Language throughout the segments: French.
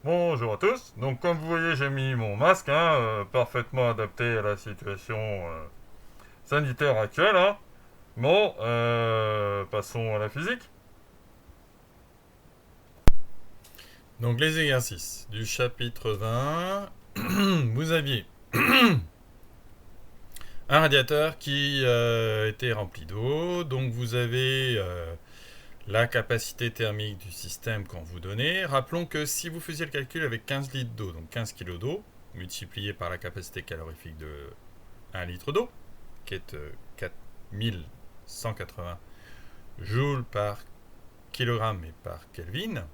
Bonjour à tous. Donc comme vous voyez, j'ai mis mon masque, parfaitement adapté à la situation sanitaire actuelle. Bon, passons à la physique. Donc les exercices du chapitre 20. Vous aviez un radiateur qui était rempli d'eau. Donc vous avez la capacité thermique du système qu'on vous donnait. Rappelons que si vous faisiez le calcul avec 15 litres d'eau, donc 15 kg d'eau, multiplié par la capacité calorifique de 1 litre d'eau, qui est 4180 joules par kilogramme et par Kelvin,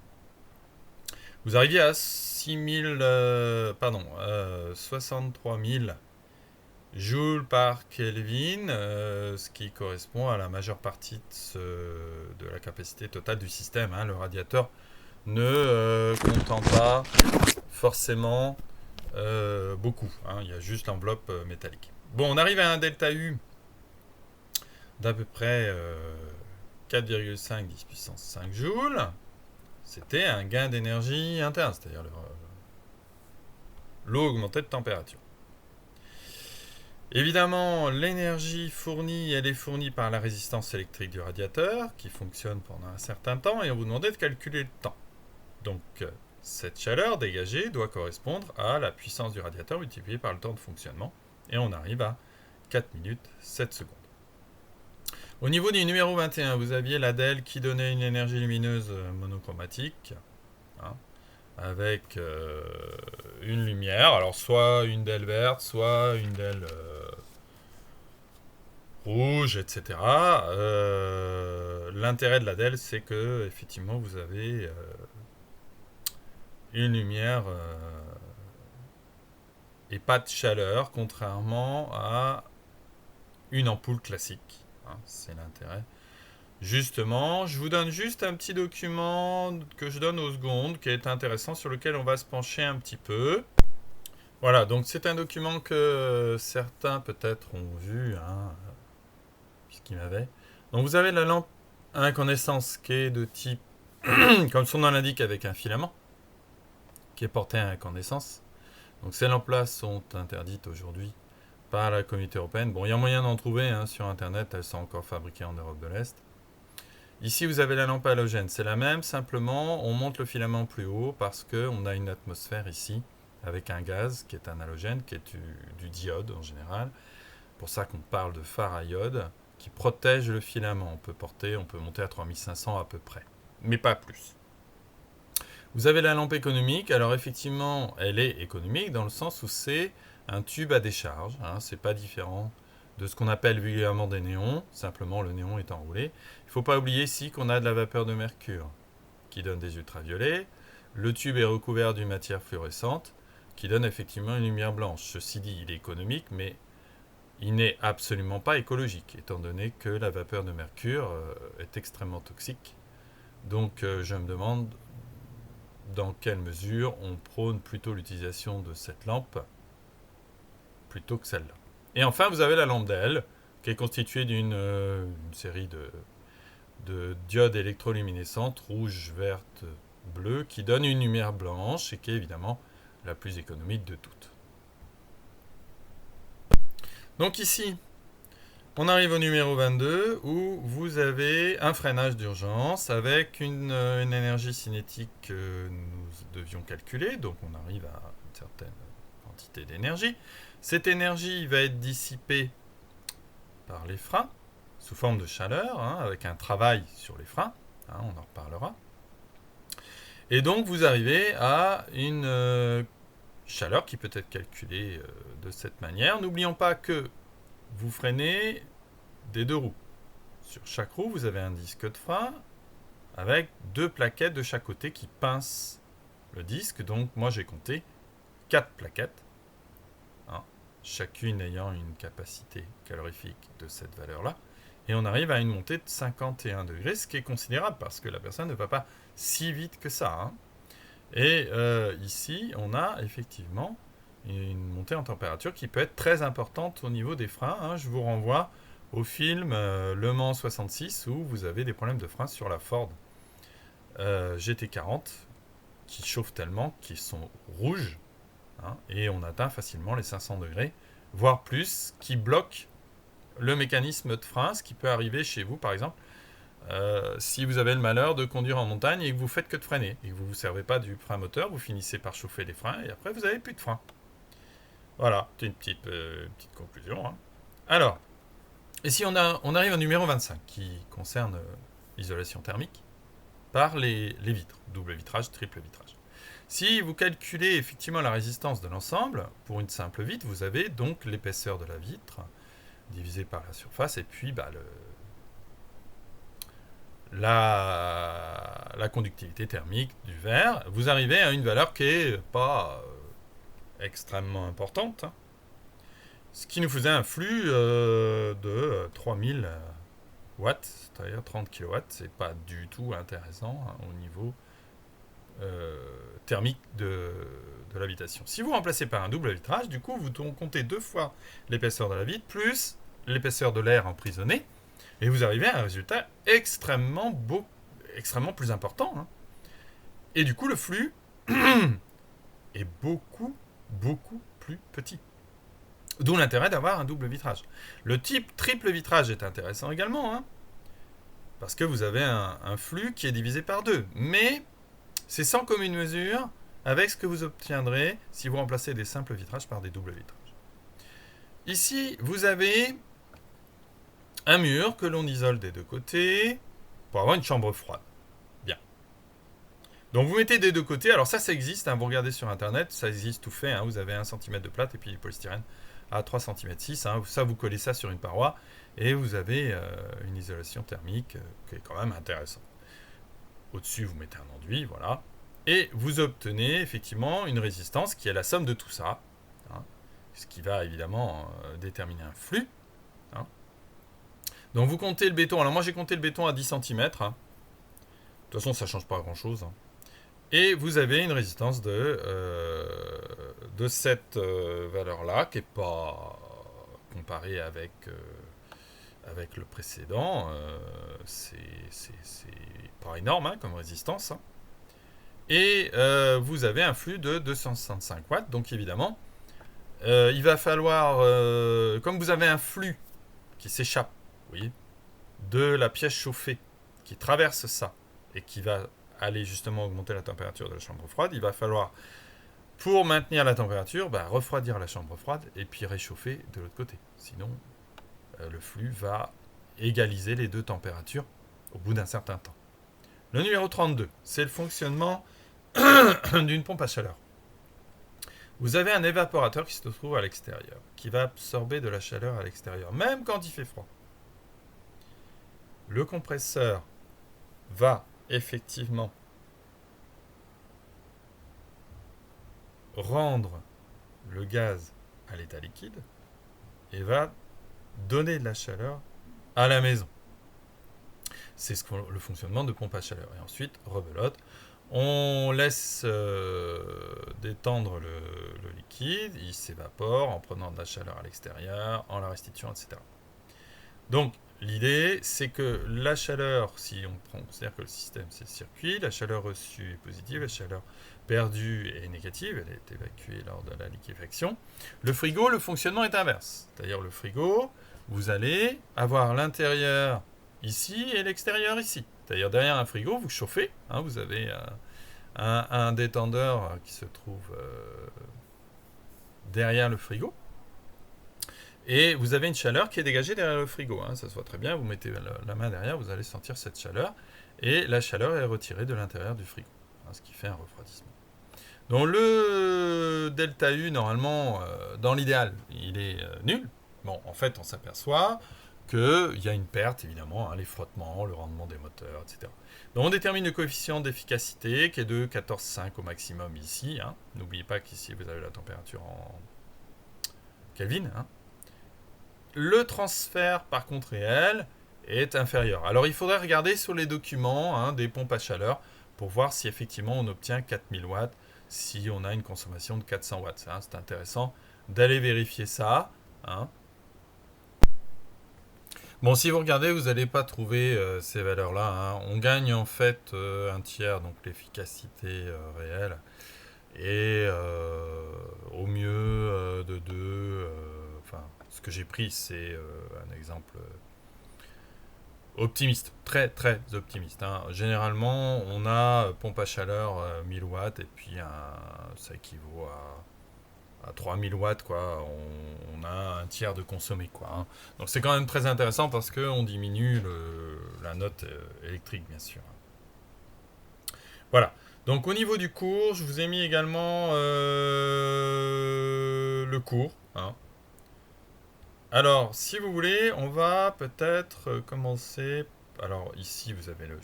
vous arriviez à 63 000 joules par Kelvin, ce qui correspond à la majeure partie de la capacité totale du système. Le radiateur ne contient pas forcément beaucoup. Il y a juste l'enveloppe métallique. Bon, on arrive à un delta U d'à peu près 4,5 10 puissance 5 joules. C'était un gain d'énergie interne, c'est-à-dire l'eau augmentait de température. Évidemment, l'énergie fournie, elle est fournie par la résistance électrique du radiateur, qui fonctionne pendant un certain temps, et on vous demandait de calculer le temps. Donc, cette chaleur dégagée doit correspondre à la puissance du radiateur multipliée par le temps de fonctionnement, et on arrive à 4 minutes 7 secondes. Au niveau du numéro 21, vous aviez la DEL qui donnait une énergie lumineuse monochromatique, avec une lumière, alors soit une DEL verte, soit une DEL rouge, etc. L'intérêt de la DEL, c'est que effectivement vous avez une lumière et pas de chaleur, contrairement à une ampoule classique. C'est l'intérêt. Justement, je vous donne juste un petit document que je donne aux secondes, qui est intéressant, sur lequel on va se pencher un petit peu. Voilà, donc c'est un document que certains peut-être ont vu, puisqu'il m'avait. Donc vous avez la lampe à incandescence qui est de type, comme son nom l'indique, avec un filament, qui est porté à incandescence. Donc ces lampes-là sont interdites aujourd'hui par la Communauté européenne. Bon, il y a moyen d'en trouver sur Internet, elles sont encore fabriquées en Europe de l'Est. Ici, vous avez la lampe halogène. C'est la même, simplement, on monte le filament plus haut parce qu'on a une atmosphère ici avec un gaz qui est un halogène, qui est du diode en général. C'est pour ça qu'on parle de phare à iode qui protège le filament. On peut monter à 3500 à peu près, mais pas plus. Vous avez la lampe économique. Alors effectivement, elle est économique dans le sens où c'est un tube à décharge. C'est pas différent de ce qu'on appelle vulgairement des néons, simplement le néon est enroulé. Il ne faut pas oublier ici qu'on a de la vapeur de mercure qui donne des ultraviolets. Le tube est recouvert d'une matière fluorescente qui donne effectivement une lumière blanche. Ceci dit, il est économique, mais il n'est absolument pas écologique, étant donné que la vapeur de mercure est extrêmement toxique. Donc je me demande dans quelle mesure on prône plutôt l'utilisation de cette lampe plutôt que celle-là. Et enfin, vous avez la lampe DEL, qui est constituée d'une série de diodes électroluminescentes, rouge, verte, bleue, qui donne une lumière blanche et qui est évidemment la plus économique de toutes. Donc ici, on arrive au numéro 22, où vous avez un freinage d'urgence avec une énergie cinétique que nous devions calculer, donc on arrive à une certaine quantité d'énergie. Cette énergie va être dissipée par les freins, sous forme de chaleur, avec un travail sur les freins, on en reparlera. Et donc vous arrivez à une chaleur qui peut être calculée de cette manière. N'oublions pas que vous freinez des deux roues. Sur chaque roue, vous avez un disque de frein avec deux plaquettes de chaque côté qui pincent le disque. Donc moi j'ai compté 4 plaquettes, chacune ayant une capacité calorifique de cette valeur-là. Et on arrive à une montée de 51 degrés, ce qui est considérable parce que la personne ne va pas si vite que ça. Et ici, on a effectivement une montée en température qui peut être très importante au niveau des freins. Je vous renvoie au film Le Mans 66 où vous avez des problèmes de frein sur la Ford GT40 qui chauffent tellement qu'ils sont rouges, hein, et on atteint facilement les 500 degrés, voire plus, qui bloquent le mécanisme de frein, ce qui peut arriver chez vous par exemple, si vous avez le malheur de conduire en montagne et que vous faites que de freiner, et que vous ne vous servez pas du frein moteur, vous finissez par chauffer les freins, et après vous n'avez plus de frein. Voilà, c'est une petite conclusion. Hein. Alors, et si on arrive au numéro 25, qui concerne l'isolation thermique, par les vitres, double vitrage, triple vitrage. Si vous calculez effectivement la résistance de l'ensemble, pour une simple vitre, vous avez donc l'épaisseur de la vitre, divisée par la surface, et puis la conductivité thermique du verre. Vous arrivez à une valeur qui n'est pas extrêmement importante, hein, ce qui nous faisait un flux de 3000 watts, c'est-à-dire 30 kW. C'est pas du tout intéressant, hein, au niveau thermique de l'habitation. Si vous remplacez par un double vitrage, du coup, vous comptez 2 fois l'épaisseur de la vitre plus l'épaisseur de l'air emprisonné, et vous arrivez à un résultat extrêmement plus important. Hein. Et du coup, le flux est beaucoup plus petit. D'où l'intérêt d'avoir un double vitrage. Le type triple vitrage est intéressant également, hein, parce que vous avez un flux qui est divisé par 2. Mais c'est sans commune mesure avec ce que vous obtiendrez si vous remplacez des simples vitrages par des doubles vitrages. Ici, vous avez un mur que l'on isole des deux côtés pour avoir une chambre froide. Bien. Donc vous mettez des deux côtés. Alors ça existe, hein, vous regardez sur internet, ça existe tout fait. Hein, vous avez 1 cm de plâtre et puis du polystyrène à 3,6 cm. Hein, ça, vous collez ça sur une paroi et vous avez une isolation thermique qui est quand même intéressante. Au-dessus, vous mettez un enduit, voilà. Et vous obtenez effectivement une résistance qui est la somme de tout ça. Hein, ce qui va évidemment déterminer un flux. Hein. Donc vous comptez le béton. Alors moi j'ai compté le béton à 10 cm. Hein. De toute façon ça ne change pas grand-chose. Hein. Et vous avez une résistance de cette valeur-là, qui n'est pas comparée avec le précédent. C'est pas énorme, hein, comme résistance. Hein. Et vous avez un flux de 265 watts. Donc évidemment, il va falloir, comme vous avez un flux qui s'échappe, vous voyez, de la pièce chauffée, qui traverse ça, et qui va aller justement augmenter la température de la chambre froide, il va falloir, pour maintenir la température, refroidir la chambre froide et puis réchauffer de l'autre côté. Sinon, le flux va égaliser les deux températures au bout d'un certain temps. Le numéro 32, c'est le fonctionnement d'une pompe à chaleur. Vous avez un évaporateur qui se trouve à l'extérieur, qui va absorber de la chaleur à l'extérieur, même quand il fait froid. Le compresseur va effectivement rendre le gaz à l'état liquide et va donner de la chaleur à la maison. C'est le fonctionnement de pompe à chaleur. Et ensuite, rebelote, on laisse détendre le liquide, il s'évapore en prenant de la chaleur à l'extérieur, en la restituant, etc. Donc, l'idée, c'est que la chaleur, si on considère que le système c'est le circuit, la chaleur reçue est positive, la chaleur perdue est négative, elle est évacuée lors de la liquéfaction. Le frigo, le fonctionnement est inverse. C'est-à-dire le frigo, vous allez avoir l'intérieur ici et l'extérieur ici. C'est-à-dire derrière un frigo, vous chauffez, hein, vous avez un détendeur qui se trouve derrière le frigo. Et vous avez une chaleur qui est dégagée derrière le frigo. Hein, ça se voit très bien, vous mettez la main derrière, vous allez sentir cette chaleur. Et la chaleur est retirée de l'intérieur du frigo, hein, ce qui fait un refroidissement. Donc le delta U, normalement, dans l'idéal, il est nul. Bon, en fait, on s'aperçoit qu'il y a une perte, évidemment, hein, les frottements, le rendement des moteurs, etc. Donc on détermine le coefficient d'efficacité qui est de 14,5 au maximum ici. Hein. N'oubliez pas qu'ici, vous avez la température en Kelvin. Hein. Le transfert, par contre, réel est inférieur. Alors, il faudrait regarder sur les documents, hein, des pompes à chaleur pour voir si effectivement on obtient 4000 watts, si on a une consommation de 400 watts. Hein. C'est intéressant d'aller vérifier ça. Hein. Bon, si vous regardez, vous n'allez pas trouver ces valeurs-là, hein. On gagne en fait un tiers, donc l'efficacité réelle, et au mieux de 2. Enfin, ce que j'ai pris, c'est un exemple optimiste, très très optimiste, hein. Généralement, on a pompe à chaleur 1000 watts, et puis ça équivaut à 3000 watts, quoi. On a un tiers de consommé, quoi, hein. Donc c'est quand même très intéressant parce qu'on diminue la note électrique, bien sûr. Voilà. Donc au niveau du cours, je vous ai mis également le cours, hein. Alors, si vous voulez, on va peut-être commencer. Alors ici, vous avez le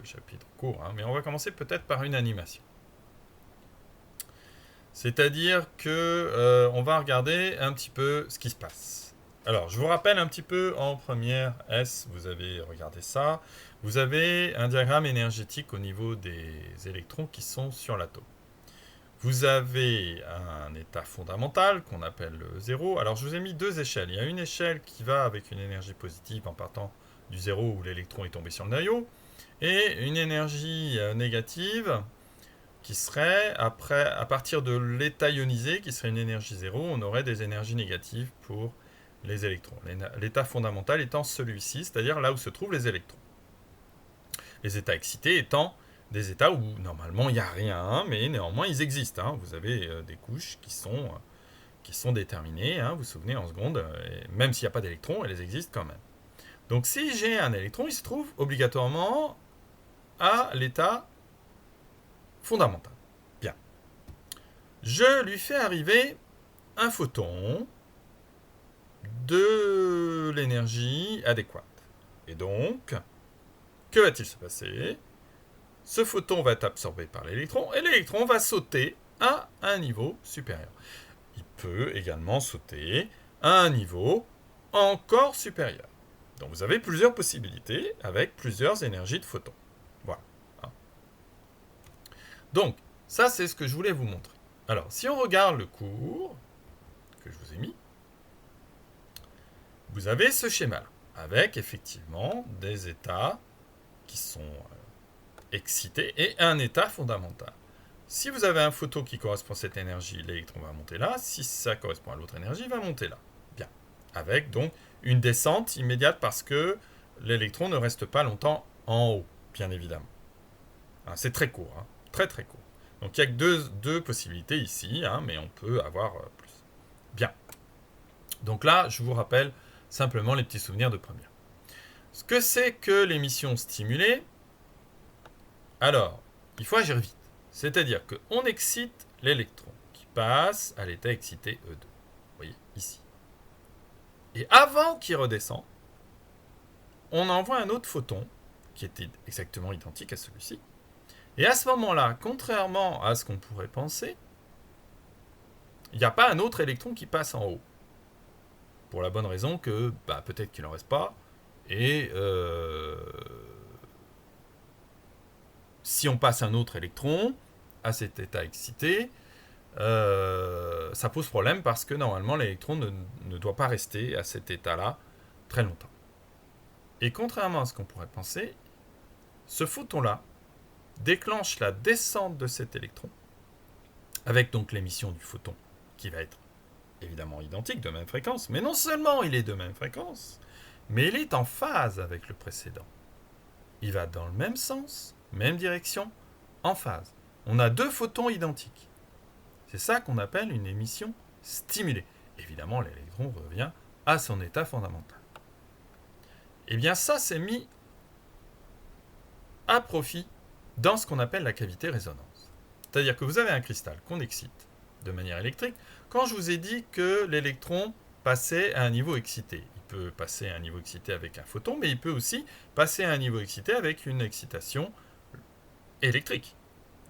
chapitre court, hein, mais on va commencer peut-être par une animation. C'est-à-dire que on va regarder un petit peu ce qui se passe. Alors, je vous rappelle un petit peu en première S, vous avez regardé ça. Vous avez un diagramme énergétique au niveau des électrons qui sont sur l'atome. Vous avez un état fondamental qu'on appelle le zéro. Alors, je vous ai mis deux échelles. Il y a une échelle qui va avec une énergie positive en partant du zéro où l'électron est tombé sur le noyau, et une énergie négative qui serait, après, à partir de l'état ionisé, qui serait une énergie zéro, on aurait des énergies négatives pour les électrons. L'état fondamental étant celui-ci, c'est-à-dire là où se trouvent les électrons. Les états excités étant des états où normalement il n'y a rien, mais néanmoins ils existent, hein. Vous avez des couches qui sont déterminées, hein. Vous vous souvenez en seconde, même s'il n'y a pas d'électrons, elles existent quand même. Donc si j'ai un électron, il se trouve obligatoirement à l'état fondamental. Bien. Je lui fais arriver un photon de l'énergie adéquate. Et donc, que va-t-il se passer? Ce photon va être absorbé par l'électron et l'électron va sauter à un niveau supérieur. Il peut également sauter à un niveau encore supérieur. Donc vous avez plusieurs possibilités avec plusieurs énergies de photons. Voilà. Donc, ça c'est ce que je voulais vous montrer. Alors, si on regarde le cours que je vous ai mis, vous avez ce schéma-là, avec effectivement des états qui sont excités et un état fondamental. Si vous avez un photon qui correspond à cette énergie, l'électron va monter là. Si ça correspond à l'autre énergie, il va monter là. Bien. Avec donc une descente immédiate parce que l'électron ne reste pas longtemps en haut, bien évidemment. Hein, c'est très court, hein, très très court. Donc il n'y a que deux possibilités ici, hein, mais on peut avoir plus. Bien. Donc là, je vous rappelle simplement les petits souvenirs de première. Ce que c'est que l'émission stimulée, alors, il faut agir vite. C'est-à-dire qu'on excite l'électron qui passe à l'état excité E2. Vous voyez, ici. Et avant qu'il redescende, on envoie un autre photon qui était exactement identique à celui-ci. Et à ce moment-là, contrairement à ce qu'on pourrait penser, il n'y a pas un autre électron qui passe en haut. Pour la bonne raison que peut-être qu'il n'en reste pas. Et si on passe un autre électron à cet état excité, ça pose problème parce que normalement l'électron ne doit pas rester à cet état-là très longtemps. Et contrairement à ce qu'on pourrait penser, ce photon-là déclenche la descente de cet électron, avec donc l'émission du photon qui va être évidemment identique, de même fréquence, mais non seulement il est de même fréquence, mais il est en phase avec le précédent. Il va dans le même sens, même direction, en phase. On a deux photons identiques. C'est ça qu'on appelle une émission stimulée. Évidemment, l'électron revient à son état fondamental. Eh bien, ça, c'est mis à profit dans ce qu'on appelle la cavité résonance. C'est-à-dire que vous avez un cristal qu'on excite de manière électrique. Quand je vous ai dit que l'électron passait à un niveau excité, il peut passer à un niveau excité avec un photon, mais il peut aussi passer à un niveau excité avec une excitation électrique.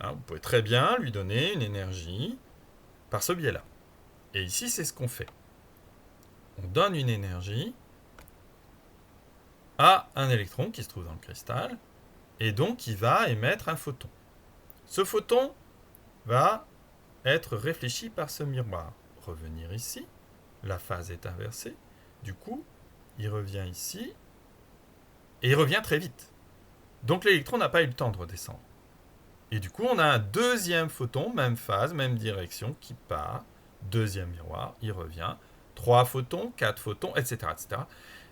Vous pouvez très bien lui donner une énergie par ce biais-là. Et ici, c'est ce qu'on fait. On donne une énergie à un électron qui se trouve dans le cristal, et donc il va émettre un photon. Ce photon va être réfléchi par ce miroir. Revenir ici, la phase est inversée. Du coup, il revient ici, et il revient très vite. Donc l'électron n'a pas eu le temps de redescendre. Et du coup, on a un deuxième photon, même phase, même direction, qui part. Deuxième miroir, il revient. 3 photons, 4 photons, etc., etc.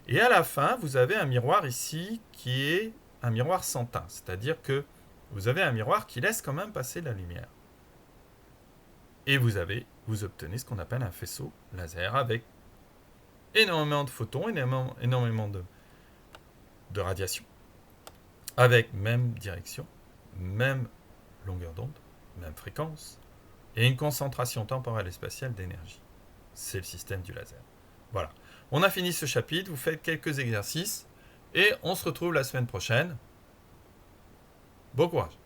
Et à la fin, vous avez un miroir ici qui est un miroir sans teint. C'est-à-dire que vous avez un miroir qui laisse quand même passer la lumière. Et vous obtenez ce qu'on appelle un faisceau laser avec énormément de photons, énormément de radiation. Avec même direction, même longueur d'onde, même fréquence, et une concentration temporelle et spatiale d'énergie. C'est le système du laser. Voilà. On a fini ce chapitre, vous faites quelques exercices, et on se retrouve la semaine prochaine. Bon courage.